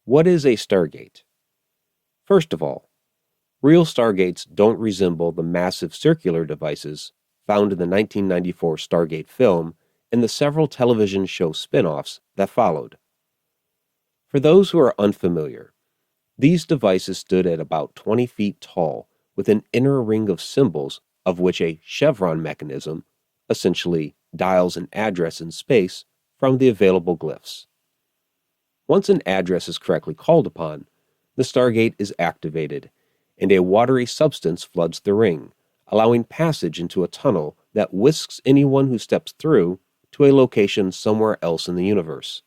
What is a stargate? First of all, real stargates don't resemble the massive circular devices found in the 1994 Stargate film and the several television show spin-offs that followed. For those who are unfamiliar, these devices stood at about 20 feet tall with an inner ring of symbols of which a chevron mechanism, essentially dials an address in space from the available glyphs. Once an address is correctly called upon, the Stargate is activated, and a watery substance floods the ring, allowing passage into a tunnel that whisks anyone who steps through to a location somewhere else in the universe.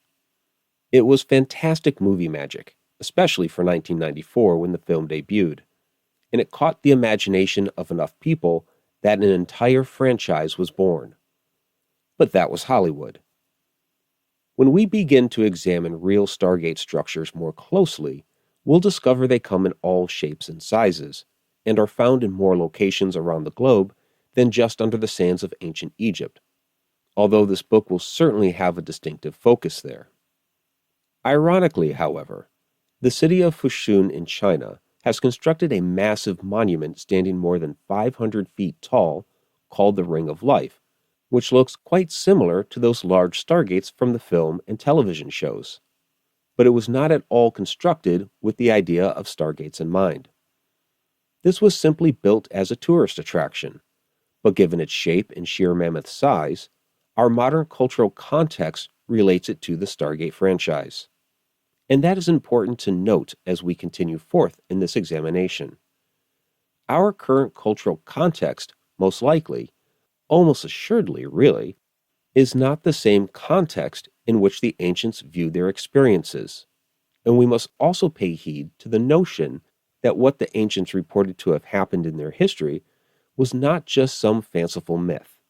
It was fantastic movie magic, especially for 1994 when the film debuted, and it caught the imagination of enough people that an entire franchise was born. But that was Hollywood. When we begin to examine real Stargate structures more closely, we'll discover they come in all shapes and sizes, and are found in more locations around the globe than just under the sands of ancient Egypt, although this book will certainly have a distinctive focus there. Ironically, however, the city of Fushun in China has constructed a massive monument standing more than 500 feet tall called the Ring of Life, which looks quite similar to those large stargates from the film and television shows. But it was not at all constructed with the idea of stargates in mind. This was simply built as a tourist attraction, but given its shape and sheer mammoth size, our modern cultural context relates it to the Stargate franchise. And that is important to note as we continue forth in this examination. Our current cultural context, most likely, almost assuredly really, is not the same context in which the ancients viewed their experiences, and we must also pay heed to the notion that what the ancients reported to have happened in their history was not just some fanciful myth.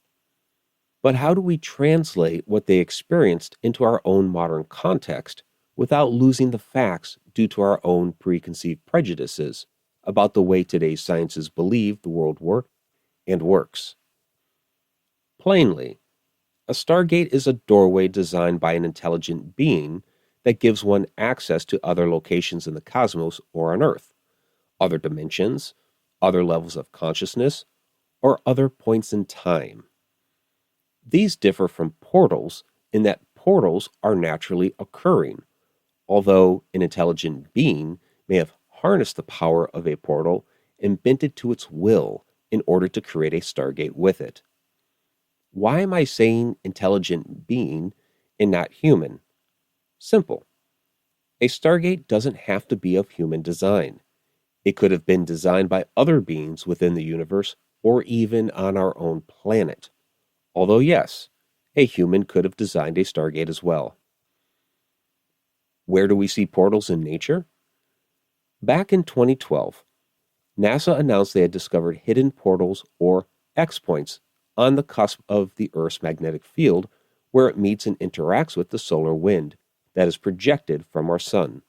But how do we translate what they experienced into our own modern context without losing the facts due to our own preconceived prejudices about the way today's sciences believe the world worked and works? Plainly, a stargate is a doorway designed by an intelligent being that gives one access to other locations in the cosmos or on Earth, other dimensions, other levels of consciousness, or other points in time. These differ from portals in that portals are naturally occurring, although an intelligent being may have harnessed the power of a portal and bent it to its will in order to create a stargate with it. Why am I saying intelligent being and not human? Simple. A stargate doesn't have to be of human design. It could have been designed by other beings within the universe or even on our own planet. Although yes, a human could have designed a stargate as well. Where do we see portals in nature? Back in 2012, NASA announced they had discovered hidden portals or X-points on the cusp of the Earth's magnetic field where it meets and interacts with the solar wind that is projected from our sun.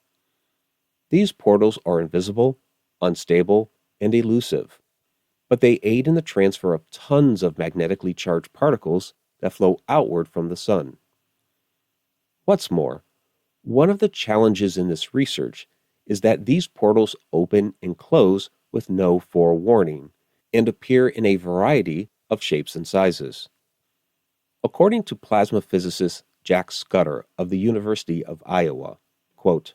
These portals are invisible, unstable, and elusive, but they aid in the transfer of tons of magnetically charged particles that flow outward from the sun. What's more, one of the challenges in this research is that these portals open and close with no forewarning and appear in a variety of shapes and sizes. According to plasma physicist Jack Scudder of the University of Iowa, quote,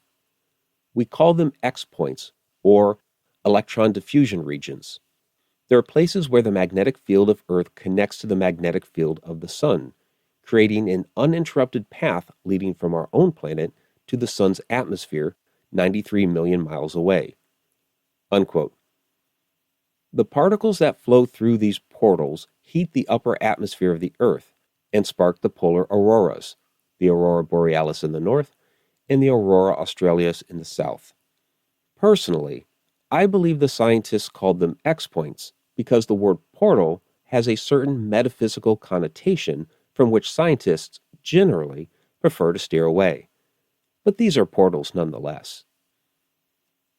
"We call them X-points or electron diffusion regions. There are places where the magnetic field of Earth connects to the magnetic field of the sun, creating an uninterrupted path leading from our own planet to the sun's atmosphere 93 million miles away." Unquote. The particles that flow through these portals heat the upper atmosphere of the Earth and spark the polar auroras, the aurora borealis in the north and the aurora australis in the south. Personally, I believe the scientists called them X-points because the word portal has a certain metaphysical connotation from which scientists generally prefer to steer away. But these are portals nonetheless.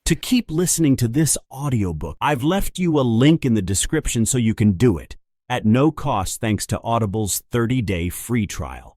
To keep listening to this audiobook, I've left you a link in the description so you can do it, at no cost thanks to Audible's 30-day free trial.